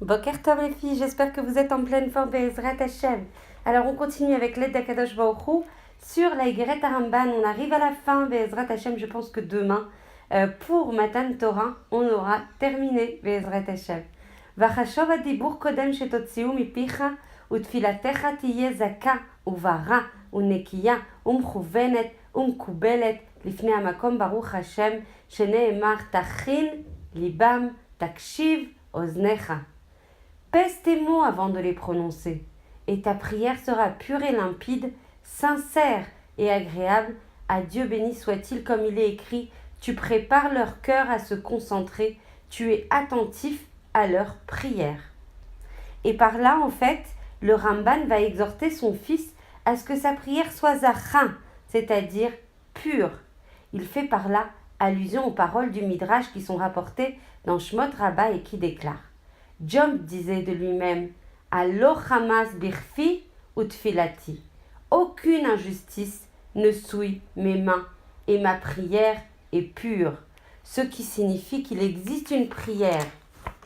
Boker Tov les filles, j'espère que vous êtes en pleine forme Be'ezrat Hashem. Alors on continue avec l'aide d'Akadosh Baruch Hu sur la Igeret Haramban. On arrive à la fin Be'ezrat Hashem, je pense que demain, pour Matan Torah, on aura terminé Be'ezrat Hashem. Vachashov adibur kodem shetotziu mipicha utfilatecha tiye zaka uvara unekiya umchuvenet umkubelet lifnei hamakom baruch Hashem sheneemar tachin libam takshiv oznecha. Pèse tes mots avant de les prononcer, et ta prière sera pure et limpide, sincère et agréable. À Dieu béni soit-il, comme il est écrit, tu prépares leur cœur à se concentrer, tu es attentif à leur prière. Et par là, en fait, le Ramban va exhorter son fils à ce que sa prière soit zachin, c'est-à-dire pure. Il fait par là allusion aux paroles du Midrash qui sont rapportées dans Shmot Rabbah et qui déclarent: Job disait de lui-même: Alo chamas birfi utfilati. Aucune injustice ne souille mes mains et ma prière est pure. Ce qui signifie qu'il existe une prière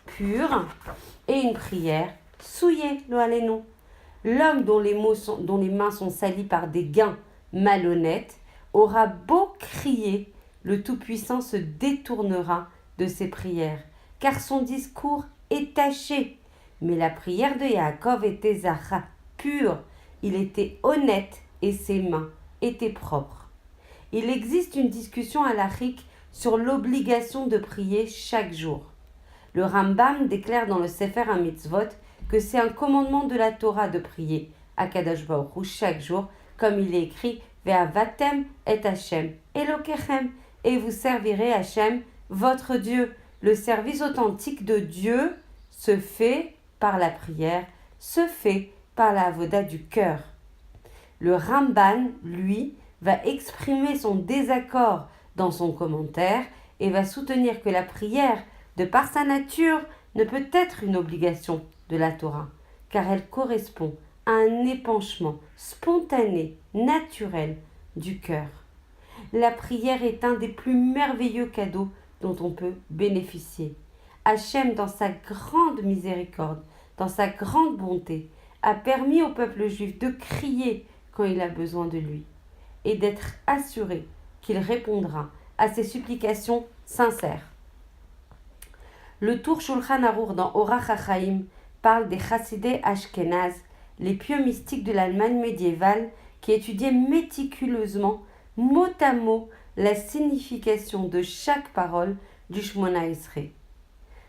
pure et une prière souillée, lo alenu. L'homme dont les mains sont salies par des gains malhonnêtes aura beau crier, le Tout-Puissant se détournera de ses prières, car son discours est taché. Mais la prière de Yaakov était zacha, pure. Il était honnête et ses mains étaient propres. Il existe une discussion halachique sur l'obligation de prier chaque jour. Le Rambam déclare dans le Sefer HaMitzvot que c'est un commandement de la Torah de prier à Kadosh Baruch Hu chaque jour, comme il est écrit Ve'avatem et Hashem Elokechem, et vous servirez Hashem, votre Dieu. Le service authentique de Dieu se fait par la prière, se fait par la avoda du cœur. Le Ramban, lui, va exprimer son désaccord dans son commentaire et va soutenir que la prière, de par sa nature, ne peut être une obligation de la Torah, car elle correspond à un épanchement spontané, naturel du cœur. La prière est un des plus merveilleux cadeaux dont on peut bénéficier. Hachem, dans sa grande miséricorde, dans sa grande bonté, a permis au peuple juif de crier quand il a besoin de lui et d'être assuré qu'il répondra à ses supplications sincères. Le Tour Shulchan Arour dans Orach HaChaim parle des Chassidei Ashkenaz, les pieux mystiques de l'Allemagne médiévale qui étudiaient méticuleusement, mot à mot, la signification de chaque parole du Shmona Esrei.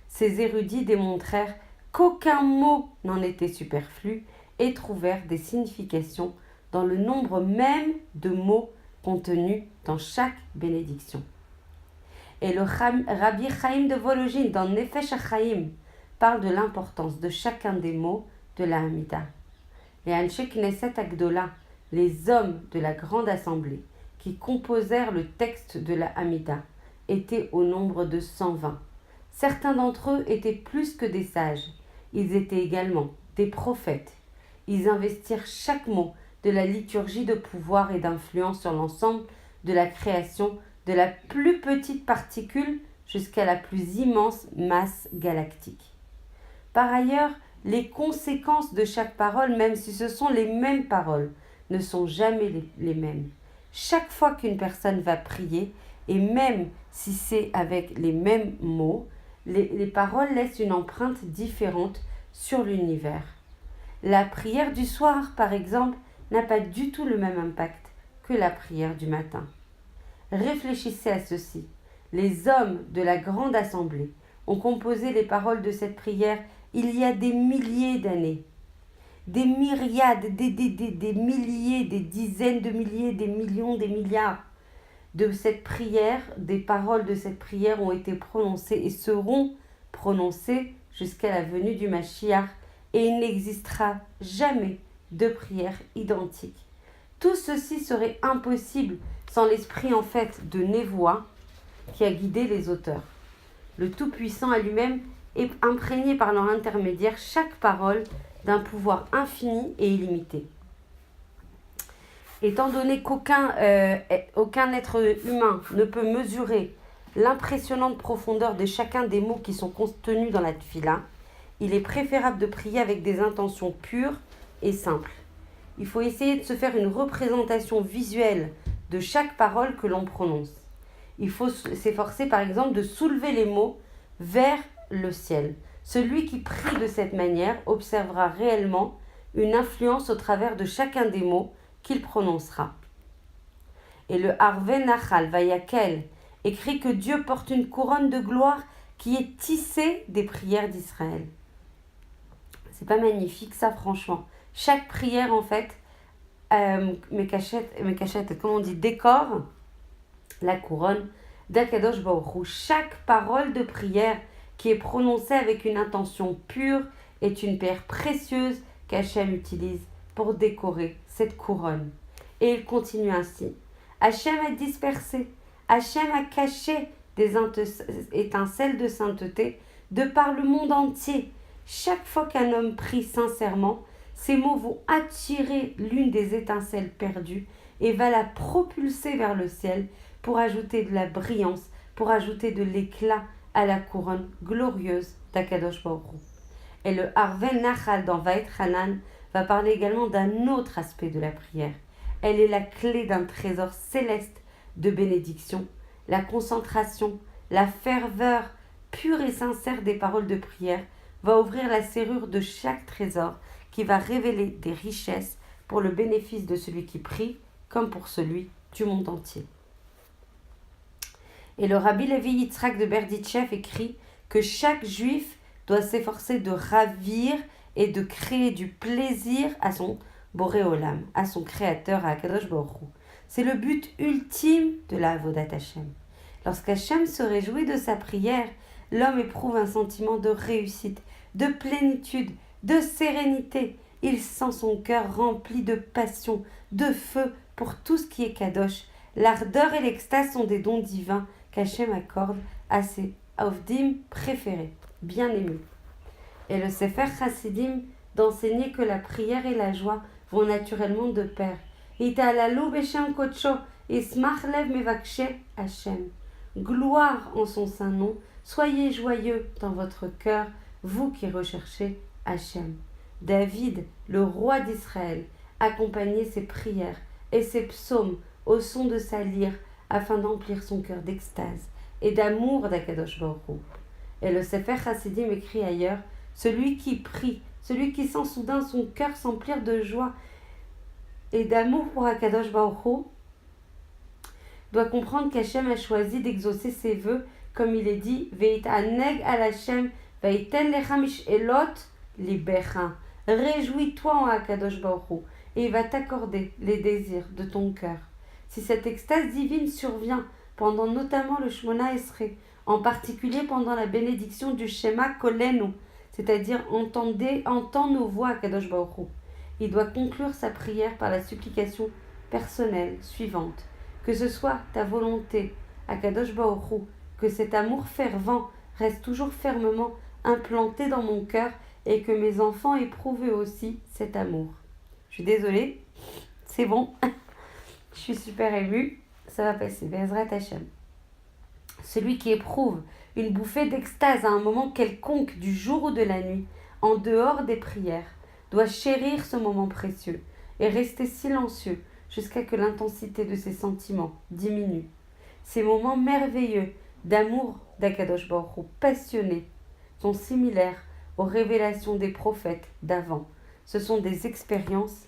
Ces érudits démontrèrent qu'aucun mot n'en était superflu et trouvèrent des significations dans le nombre même de mots contenus dans chaque bénédiction. Et le Rabbi Chaim de Vologine dans Nefesh HaChaim parle de l'importance de chacun des mots de la Hamida. Les Anshe Knesset Agdola, les hommes de la grande assemblée qui composèrent le texte de la Hamida, étaient au nombre de 120. Certains d'entre eux étaient plus que des sages, ils étaient également des prophètes. Ils investirent chaque mot de la liturgie de pouvoir et d'influence sur l'ensemble de la création, de la plus petite particule jusqu'à la plus immense masse galactique. Par ailleurs, les conséquences de chaque parole, même si ce sont les mêmes paroles, ne sont jamais les mêmes. Chaque fois qu'une personne va prier, et même si c'est avec les mêmes mots, les paroles laissent une empreinte différente sur l'univers. La prière du soir, par exemple, n'a pas du tout le même impact que la prière du matin. Réfléchissez à ceci. Les hommes de la grande assemblée ont composé les paroles de cette prière il y a des milliers d'années. Des myriades, des milliers, des dizaines de milliers, des millions, des milliards de cette prière, des paroles de cette prière ont été prononcées et seront prononcées jusqu'à la venue du Mashiach, et il n'existera jamais de prière identique. Tout ceci serait impossible sans l'esprit en fait de Névoa qui a guidé les auteurs. Le Tout-Puissant à lui-même est imprégné par leur intermédiaire chaque parole d'un pouvoir infini et illimité. Étant donné qu'aucun être humain ne peut mesurer l'impressionnante profondeur de chacun des mots qui sont contenus dans la tfila, il est préférable de prier avec des intentions pures et simples. Il faut essayer de se faire une représentation visuelle de chaque parole que l'on prononce. Il faut s'efforcer par exemple de soulever les mots vers le ciel. Celui qui prie de cette manière observera réellement une influence au travers de chacun des mots qu'il prononcera. Et le Harvé Nachal Vayakel écrit que Dieu porte une couronne de gloire qui est tissée des prières d'Israël. C'est pas magnifique ça, franchement. Chaque prière, en fait, comment on dit, décore la couronne d'Akadosh Baruch Hu. Chaque parole de prière qui est prononcée avec une intention pure est une pierre précieuse qu'Hachem utilise pour décorer cette couronne. Et il continue ainsi. Hachem a dispersé, Hachem a caché des étincelles de sainteté de par le monde entier. Chaque fois qu'un homme prie sincèrement, ces mots vont attirer l'une des étincelles perdues et va la propulser vers le ciel pour ajouter de la brillance, pour ajouter de l'éclat à la couronne glorieuse d'Akadosh Baruch Hu. Et le Harvé Nachal dans Vaït Hanan va parler également d'un autre aspect de la prière. Elle est la clé d'un trésor céleste de bénédiction, la concentration, la ferveur pure et sincère des paroles de prière va ouvrir la serrure de chaque trésor qui va révéler des richesses pour le bénéfice de celui qui prie comme pour celui du monde entier. Et le Rabbi Levi Yitzhak de Berditchev écrit que chaque juif doit s'efforcer de ravir et de créer du plaisir à son Boré Olam, à son créateur, à Akadosh Baruch Hu. C'est le but ultime de la Avodat Hashem. Lorsqu'Hachem se réjouit de sa prière, l'homme éprouve un sentiment de réussite, de plénitude, de sérénité. Il sent son cœur rempli de passion, de feu pour tout ce qui est Kadosh. L'ardeur et l'extase sont des dons divins qu'Hachem accorde à ses Avdim préférés, bien-aimés. Et le Sefer Chassidim d'enseigner que la prière et la joie vont naturellement de pair. Italalu beshem kodsho, ismach lev mevakshe Hachem. Gloire en son saint nom, soyez joyeux dans votre cœur, vous qui recherchez Hachem. David, le roi d'Israël, accompagnait ses prières et ses psaumes au son de sa lyre afin d'emplir son cœur d'extase et d'amour d'Akadosh Baruch Hu. Et le Sefer Chassidim écrit ailleurs, celui qui prie, celui qui sent soudain son cœur s'emplir de joie et d'amour pour Akadosh Baruch Hu, doit comprendre qu'Hachem a choisi d'exaucer ses vœux, comme il est dit, Veit'aneg al Hachem, veiten lecha mishelot libecha. Réjouis-toi en Akadosh Baruch Hu, et il va t'accorder les désirs de ton cœur. Si cette extase divine survient pendant notamment le Shmona Esrei, en particulier pendant la bénédiction du Shema Kolenu, c'est-à-dire entends nos voix Akadosh Baruch Hu, il doit conclure sa prière par la supplication personnelle suivante. Que ce soit ta volonté, Akadosh Baruch Hu, que cet amour fervent reste toujours fermement implanté dans mon cœur et que mes enfants éprouvent eux aussi cet amour. Je suis désolée, c'est bon, je suis super émue, ça va passer, Be'ezrat Hashem. Celui qui éprouve une bouffée d'extase à un moment quelconque du jour ou de la nuit, en dehors des prières, doit chérir ce moment précieux et rester silencieux jusqu'à que l'intensité de ses sentiments diminue. Ces moments merveilleux d'amour d'Akadosh Baruch Hu, passionnés, sont similaires aux révélations des prophètes d'avant. Ce sont des expériences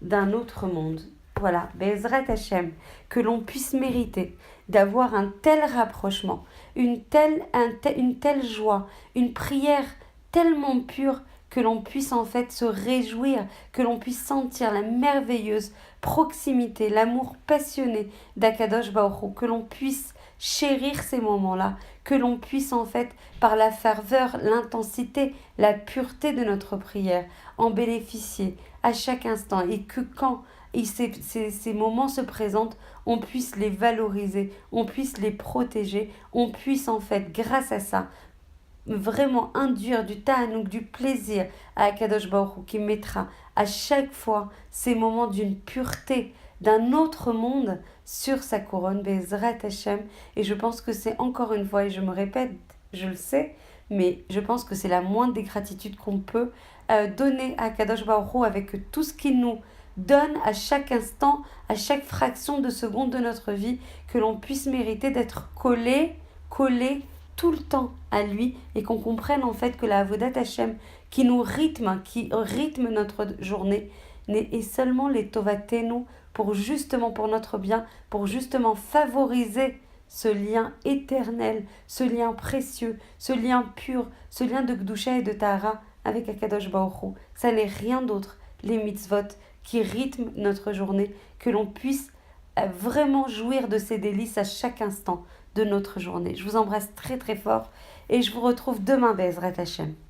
d'un autre monde. Voilà, Be'ezrat Hashem, que l'on puisse mériter d'avoir un tel rapprochement, une telle joie, une prière tellement pure que l'on puisse en fait se réjouir, que l'on puisse sentir la merveilleuse proximité, l'amour passionné d'Akadosh Baruch Hu, que l'on puisse chérir ces moments-là, que l'on puisse en fait, par la ferveur, l'intensité, la pureté de notre prière, en bénéficier à chaque instant et que quand ces moments se présentent, on puisse les valoriser, on puisse les protéger, on puisse en fait, grâce à ça, vraiment induire du ta'anouk, du plaisir à Akadosh Baruch Hu qui mettra à chaque fois ces moments d'une pureté, d'un autre monde sur sa couronne, Be'ezrat Hashem. Et je pense que c'est encore une fois, et je me répète, je le sais, mais je pense que c'est la moindre des gratitudes qu'on peut donner à Kadosh Baruch Hu avec tout ce qu'il nous donne à chaque instant, à chaque fraction de seconde de notre vie, que l'on puisse mériter d'être collé tout le temps à lui et qu'on comprenne en fait que la Avodat Hashem qui nous rythme, qui rythme notre journée, est seulement les Tovatenu pour notre bien, pour justement favoriser ce lien éternel, ce lien précieux, ce lien pur, ce lien de Gdusha et de Tahara avec Akadosh Baruch Hu. Ça n'est rien d'autre, les mitzvot qui rythment notre journée, que l'on puisse vraiment jouir de ces délices à chaque instant de notre journée. Je vous embrasse très très fort et je vous retrouve demain, Be'ezrat Hashem.